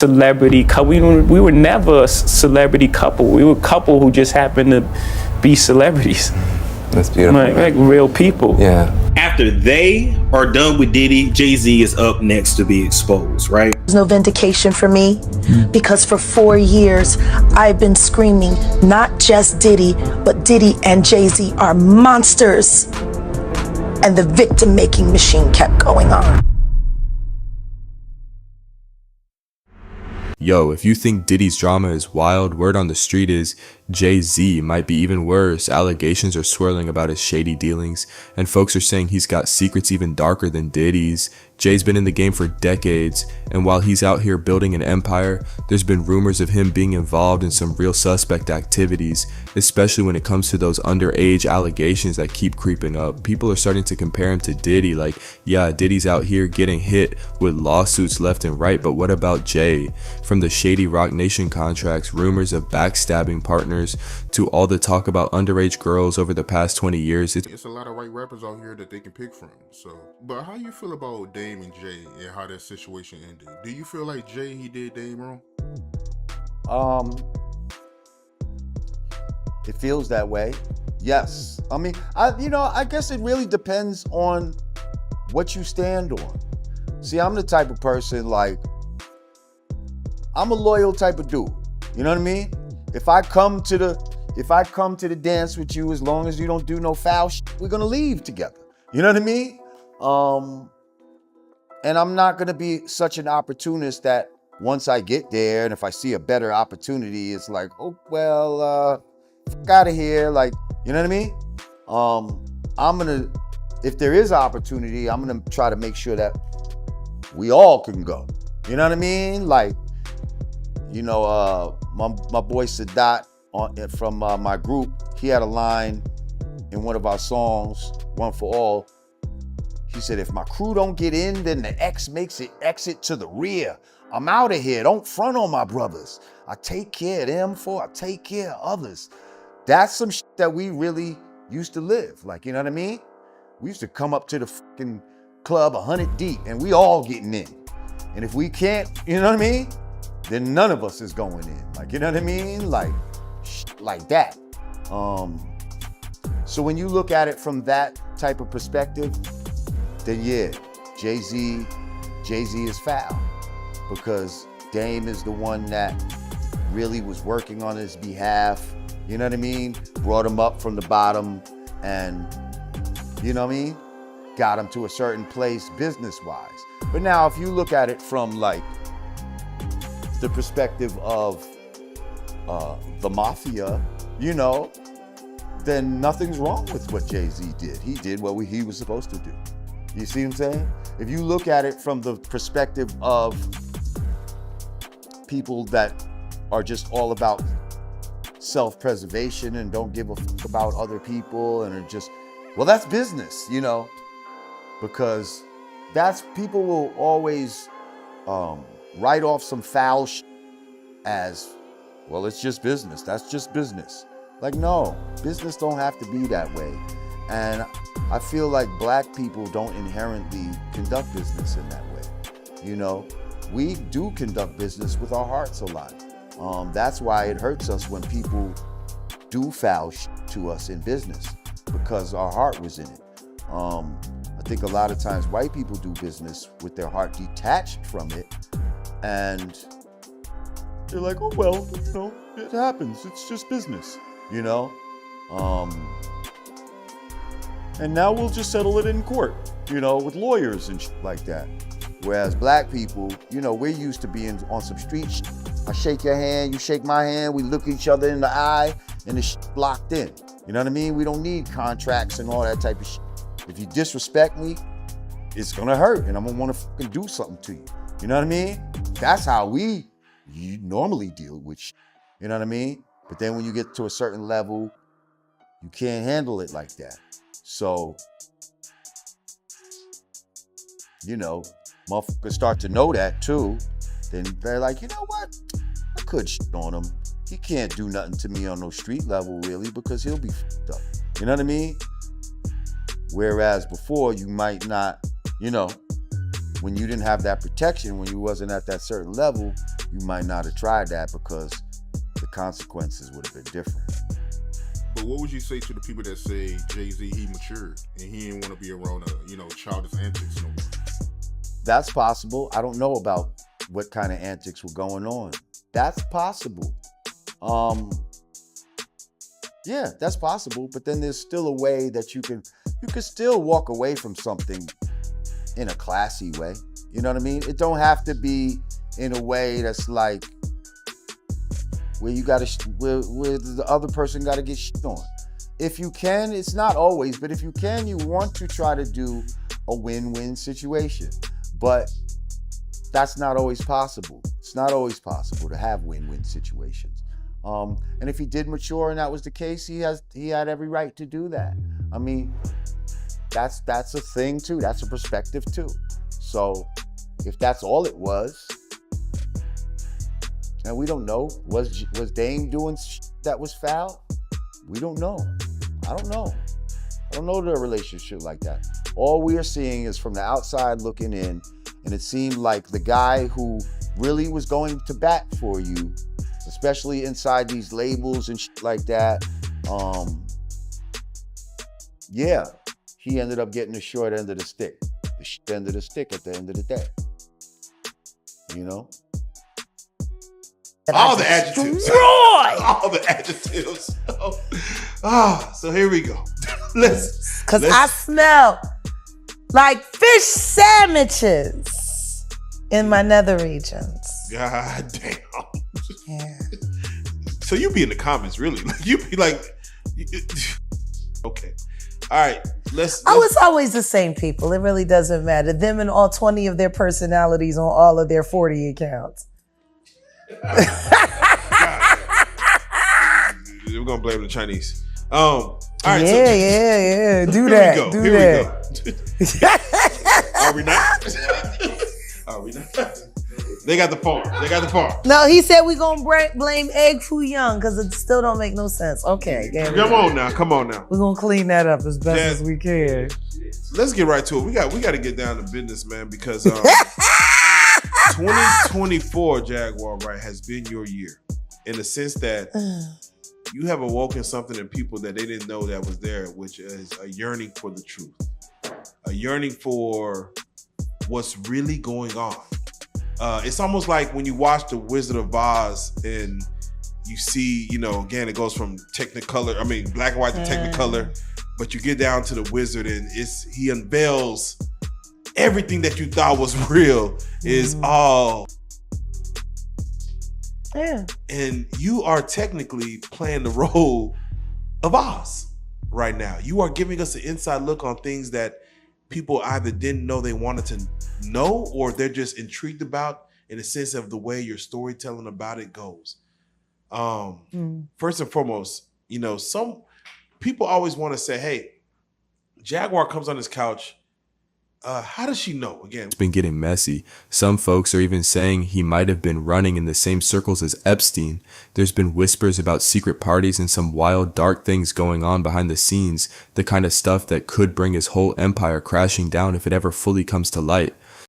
celebrity couple. We were never a celebrity couple. We were a couple who just happened to be celebrities. That's beautiful. Like real people. Yeah. After they are done with Diddy, Jay-Z is up next to be exposed, right? There's no vindication for me because for 4 years I've been screaming not just Diddy, but Diddy and Jay-Z are monsters. And the victim-making machine kept going on. Yo, if you think Diddy's drama is wild, word on the street is Jay-Z might be even worse. Allegations are swirling about his shady dealings, and folks are saying he's got secrets even darker than Diddy's. Jay's been in the game for decades, and while he's out here building an empire, there's been rumors of him being involved in some real suspect activities, especially when it comes to those underage allegations that keep creeping up. People are starting to compare him to Diddy, like, yeah, Diddy's out here getting hit with lawsuits left and right, but what about Jay? From the shady Roc Nation contracts, rumors of backstabbing partners, to all the talk about underage girls over the past 20 years. It's a lot of white rappers out here that they can pick from. So, but how you feel about Dame and Jay and how that situation ended? Do you feel like Jay, he did Dame wrong? It feels that way. Yes. I mean, I guess it really depends on what you stand on. See, I'm the type of person, like, I'm a loyal type of dude. You know what I mean? If I come to the dance with you, as long as you don't do no foul shit, we're gonna leave together. You know what I mean? And I'm not gonna be such an opportunist that once I get there and if I see a better opportunity, it's like, oh, well, fuck out of here. Like, you know what I mean? If there is an opportunity, I'm gonna try to make sure that we all can go. You know what I mean? Like, my boy Sadat from my group, he had a line in one of our songs, One for All. He said, if my crew don't get in, then the X makes it exit to the rear. I'm out of here. Don't front on my brothers. I take care of them I take care of others. That's some shit that we really used to live. Like, you know what I mean? We used to come up to the fucking club 100 deep and we all getting in. And if we can't, you know what I mean? Then none of us is going in. Like, you know what I mean? Like that. So when you look at it from that type of perspective, then yeah, Jay-Z is foul because Dame is the one that really was working on his behalf. You know what I mean? Brought him up from the bottom and, you know what I mean? Got him to a certain place business-wise. But now if you look at it from like the perspective of the mafia, then nothing's wrong with what Jay-Z did. He did what he was supposed to do. You see what I'm saying? If you look at it from the perspective of people that are just all about self-preservation and don't give a fuck about other people and are just, well, that's business, because people will always write off some foul shit as, well, it's just business. That's just business. Like, no, business don't have to be that way. And I feel like black people don't inherently conduct business in that way. We do conduct business with our hearts a lot. That's why it hurts us when people do foul shit to us in business, because our heart was in it. I think a lot of times white people do business with their heart detached from it, and they're like, oh, well, it happens. It's just business, and now we'll just settle it in court, with lawyers and shit like that. Whereas black people, we're used to being on some street shit. I shake your hand, you shake my hand, we look each other in the eye, and the shit locked in. You know what I mean? We don't need contracts and all that type of shit. If you disrespect me, it's gonna hurt, and I'm gonna wanna fucking do something to you. You know what I mean? That's how we normally deal with shit. You know what I mean? But then when you get to a certain level, you can't handle it like that. So, motherfuckers start to know that too. Then they're like, you know what? I could shit on him. He can't do nothing to me on no street level really, because he'll be fucked up. You know what I mean? Whereas before you might not, when you didn't have that protection, when you wasn't at that certain level, you might not have tried that because the consequences would have been different. But what would you say to the people that say Jay-Z, he matured and he didn't want to be around, childish antics no more? That's possible. I don't know about what kind of antics were going on. That's possible. Yeah, that's possible. But then there's still a way that you can still walk away from something in a classy way. You know what I mean? It don't have to be in a way that's like where you gotta, where the other person gotta get shit on. If you can, it's not always, but if you can, you want to try to do a win-win situation. But that's not always possible. It's not always possible to have win-win situations. And if he did mature and that was the case, he had every right to do that. I mean, that's a thing too. That's a perspective too. So if that's all it was, and we don't know, was Dame doing that was foul? We don't know. I don't know. I don't know the relationship like that. All we are seeing is from the outside looking in, and it seemed like the guy who really was going to bat for you, especially inside these labels and shit like that, yeah, he ended up getting the short end of the stick. The shit end of the stick at the end of the day. You know? All the adjectives. All the adjectives. So here we go. Because I smell like fish sandwiches in my nether regions. God damn. Yeah. So you be in the comments, really. You be like, okay. All right. Let's Oh, it's always the same people. It really doesn't matter. Them and all 20 of their personalities on all of their 40 accounts. We're gonna blame the Chinese. All right. Yeah. Do that. Here we go. Are we not? Are we not? They got the farm. No, he said we're gonna blame Egg Foo Young because it still don't make no sense. Okay. Come on now. We're gonna clean that up as best as we can. Let's get right to it. We got to get down to business, man, because 2024 Jaguar, right, has been your year in the sense that you have awoken something in people that they didn't know that was there, which is a yearning for the truth, a yearning for what's really going on. It's almost like when you watch The Wizard of Oz and you see, again, it goes from black and white to Technicolor, but you get down to the wizard and he unveils everything that you thought was real is all. Yeah. And you are technically playing the role of Oz right now. You are giving us an inside look on things that people either didn't know they wanted to know or they're just intrigued about in the sense of the way your storytelling about it goes. First and foremost, some people always want to say, hey, Jaguar comes on his couch. How does she know? Again, It's been getting messy. Some folks are even saying he might have been running in the same circles as Epstein. There's been whispers about secret parties and some wild, dark things going on behind the scenes, the kind of stuff that could bring his whole empire crashing down if it ever fully comes to light.